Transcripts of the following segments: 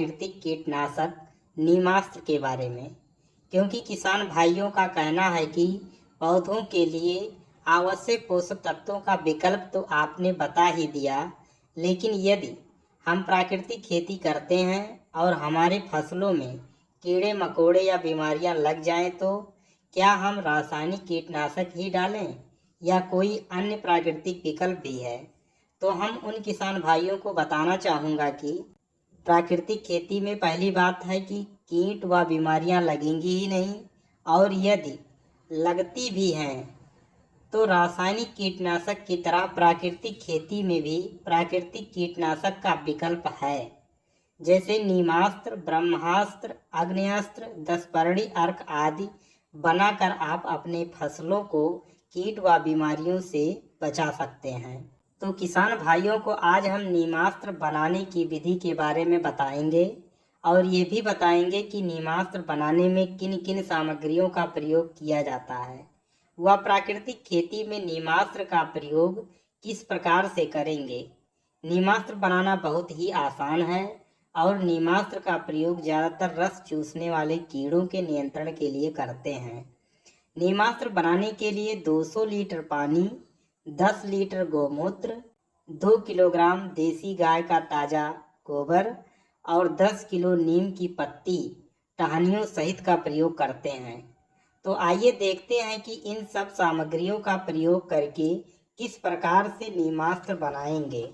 प्राकृतिक कीटनाशक नीमास्त्र के बारे में, क्योंकि किसान भाइयों का कहना है कि पौधों के लिए आवश्यक पोषक तत्वों का विकल्प तो आपने बता ही दिया, लेकिन यदि हम प्राकृतिक खेती करते हैं और हमारे फसलों में कीड़े मकोड़े या बीमारियां लग जाएं तो क्या हम रासायनिक कीटनाशक ही डालें या कोई अन्य प्राकृतिक विकल्प भी है? तो हम उन किसान भाइयों को बताना चाहूँगा कि प्राकृतिक खेती में पहली बात है कि कीट व बीमारियां लगेंगी ही नहीं, और यदि लगती भी हैं तो रासायनिक कीटनाशक की तरह प्राकृतिक खेती में भी प्राकृतिक कीटनाशक का विकल्प है, जैसे नीमास्त्र, ब्रह्मास्त्र, आग्नेयास्त्र, 10 अर्क आदि बनाकर आप अपने फसलों को कीट व बीमारियों से बचा सकते हैं। तो किसान भाइयों को आज हम नीमास्त्र बनाने की विधि के बारे में बताएंगे और ये भी बताएंगे कि नीमास्त्र बनाने में किन किन सामग्रियों का प्रयोग किया जाता है, वह प्राकृतिक खेती में नीमास्त्र का प्रयोग किस प्रकार से करेंगे। नीमास्त्र बनाना बहुत ही आसान है और नीमास्त्र का प्रयोग ज़्यादातर रस चूसने वाले कीड़ों के नियंत्रण के लिए करते हैं। नीमास्त्र बनाने के लिए 200 लीटर पानी, 10 लीटर गौमूत्र, 2 किलोग्राम देसी गाय का ताज़ा गोबर और 10 किलो नीम की पत्ती टहनियों सहित का प्रयोग करते हैं। तो आइए देखते हैं कि इन सब सामग्रियों का प्रयोग करके किस प्रकार से नीमास्त्र बनाएंगे।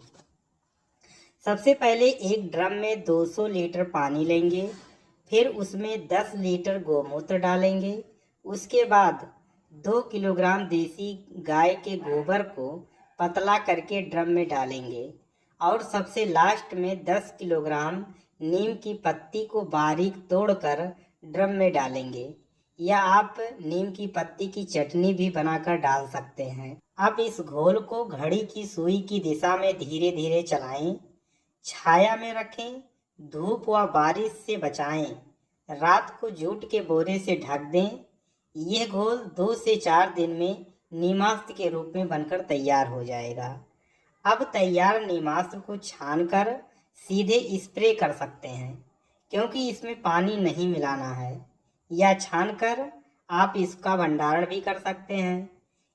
सबसे पहले एक ड्रम में 200 लीटर पानी लेंगे, फिर उसमें 10 लीटर गौमूत्र डालेंगे। उसके बाद 2 किलोग्राम देसी गाय के गोबर को पतला करके ड्रम में डालेंगे और सबसे लास्ट में 10 किलोग्राम नीम की पत्ती को बारीक तोड़कर ड्रम में डालेंगे, या आप नीम की पत्ती की चटनी भी बनाकर डाल सकते हैं। अब इस घोल को घड़ी की सुई की दिशा में धीरे धीरे चलाएं, छाया में रखें, धूप व बारिश से बचाएं, रात को जूट के बोरे से ढक दें। यह घोल 2 से 4 दिन में नीमास्त्र के रूप में बनकर तैयार हो जाएगा। अब तैयार नीमास्त्र को छानकर सीधे स्प्रे कर सकते हैं, क्योंकि इसमें पानी नहीं मिलाना है, या छानकर आप इसका भंडारण भी कर सकते हैं।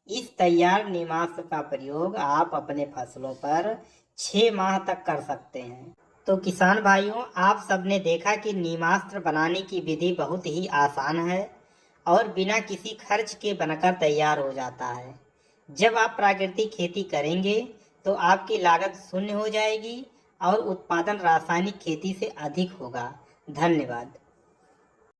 इस तैयार नीमास्त्र का प्रयोग आप अपने फसलों पर 6 माह तक कर सकते हैं। तो किसान भाइयों, आप सबने देखा कि नीमास्त्र बनाने की विधि बहुत ही आसान है और बिना किसी खर्च के बनकर तैयार हो जाता है। जब आप प्राकृतिक खेती करेंगे तो आपकी लागत शून्य हो जाएगी और उत्पादन रासायनिक खेती से अधिक होगा। धन्यवाद।